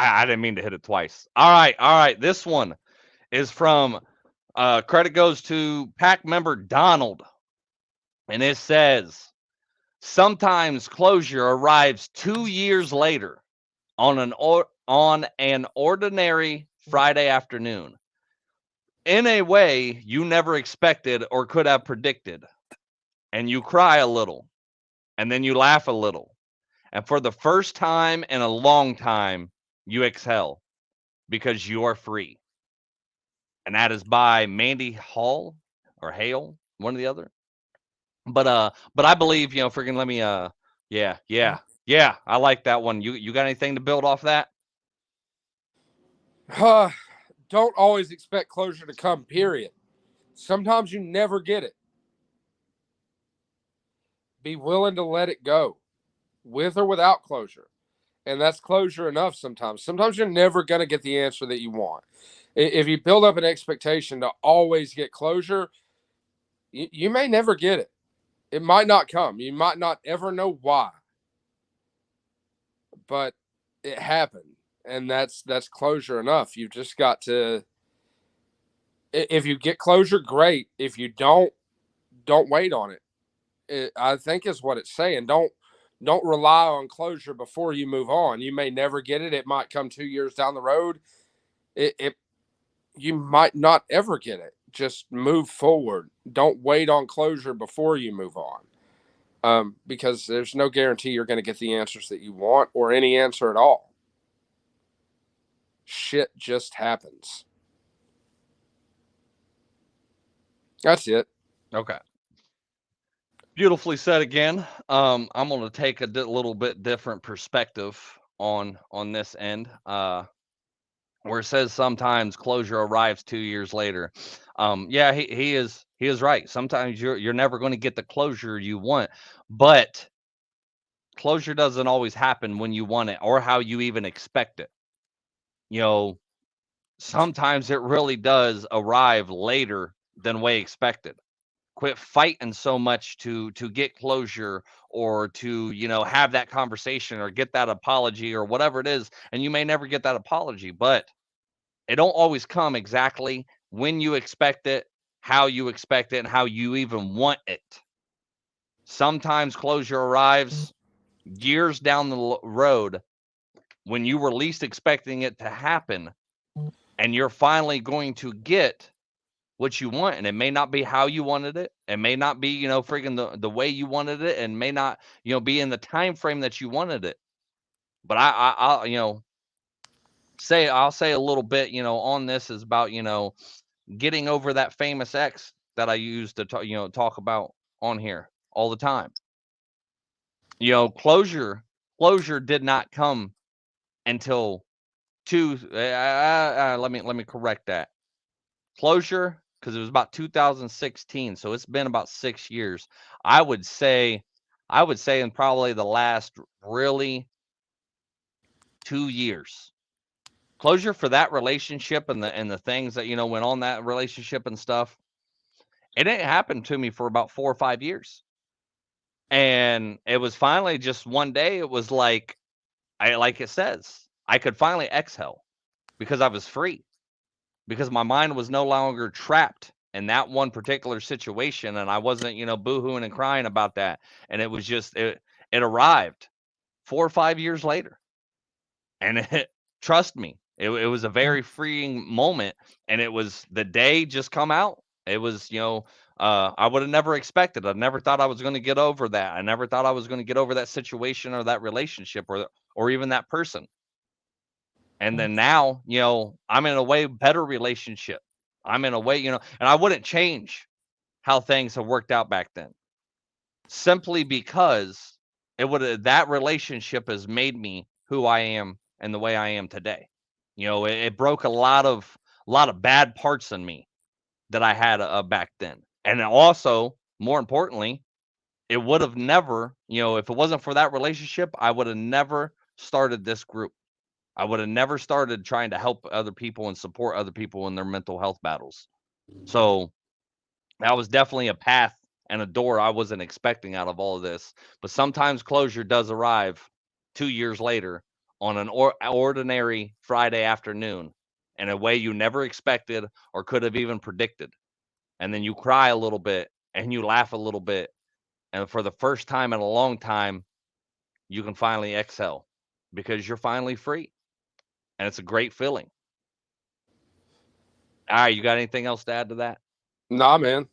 I didn't mean to hit it twice. All right, all right. This one is from credit goes to pack member Donald, and it says sometimes closure arrives 2 years later on an ordinary Friday afternoon in a way you never expected or could have predicted, and you cry a little, and then you laugh a little, and for the first time in a long time, you exhale because you are free. And that is by Mandy Hall or Hale, one or the other. But I believe, freaking let me yeah, yeah, yeah, I like that one. You got anything to build off that? Don't always expect closure to come, period. Sometimes you never get it. Be willing to let it go, with or without closure. And that's closure enough sometimes. Sometimes you're never going to get the answer that you want. If you build up an expectation to always get closure, you may never get it. It might not come. You might not ever know why, but it happened. And that's closure enough. You've just got to, if you get closure, great. If you don't wait on it. I think is what it's saying. Don't rely on closure before you move on. You may never get it. It might come 2 years down the road. It you might not ever get it. Just move forward. Don't wait on closure before you move on. Because there's no guarantee you're going to get the answers that you want or any answer at all. Shit just happens. That's it. Okay. Beautifully said again. I'm going to take a little bit different perspective on this end. Where it says sometimes closure arrives 2 years later. Yeah, he is right. Sometimes you're never going to get the closure you want, but closure doesn't always happen when you want it or how you even expect it. You know, sometimes it really does arrive later than we expected. Quit fighting so much to get closure or to have that conversation or get that apology or whatever it is, and you may never get that apology, but it don't always come exactly when you expect it, how you expect it, and how you even want it. Sometimes closure arrives years down the road when you were least expecting it to happen, and you're finally going to get what you want. And it may not be how you wanted it. It may not be, freaking the way you wanted it, and may not, be in the time frame that you wanted it. But I'll, I'll say a little bit, on this is about, getting over that famous ex that I used to talk about on here all the time. Closure did not come until let me correct that. Closure, because it was about 2016, so it's been about 6 years. I would say, in probably the last really 2 years. Closure for that relationship and the things that went on that relationship and stuff. It didn't happen to me for about 4 or 5 years. And it was finally just one day, it was like it says, I could finally exhale because I was free, because my mind was no longer trapped in that one particular situation, and I wasn't, boohooing and crying about that. And it was just it arrived 4 or 5 years later. And trust me, it was a very freeing moment, and it was the day just come out. It was, I would have never expected. I never thought I was going to get over that. I never thought I was going to get over that situation or that relationship or even that person. And then now, I'm in a way better relationship. I'm in a way, and I wouldn't change how things have worked out back then, simply because that relationship has made me who I am and the way I am today. It broke a lot of bad parts in me that I had back then. And also, more importantly, it would have never, if it wasn't for that relationship, I would have never started this group. I would have never started trying to help other people and support other people in their mental health battles. So that was definitely a path and a door I wasn't expecting out of all of this. But sometimes closure does arrive 2 years later on an ordinary Friday afternoon in a way you never expected or could have even predicted. And then you cry a little bit and you laugh a little bit. And for the first time in a long time, you can finally exhale because you're finally free. And it's a great feeling. All right, you got anything else to add to that? Nah, man.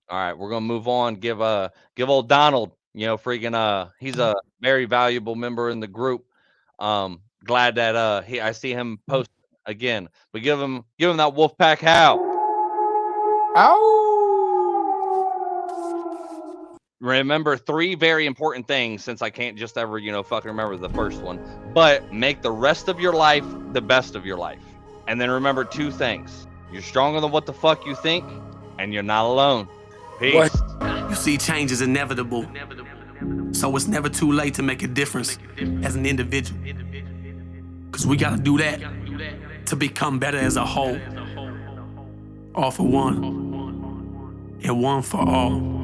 All right, we're gonna move on. Give old Donald, freaking he's a very valuable member in the group. Glad that I see him post again. But give him that wolf pack howl. Ow! Remember 3 very important things, since I can't just ever, fucking remember the first one. But make the rest of your life the best of your life. And then remember 2 things. You're stronger than what the fuck you think, and you're not alone. Peace. What? You see, change is inevitable. So it's never too late to make a difference as an individual. Cause we gotta do that to become better as a whole. All for one, and one for all.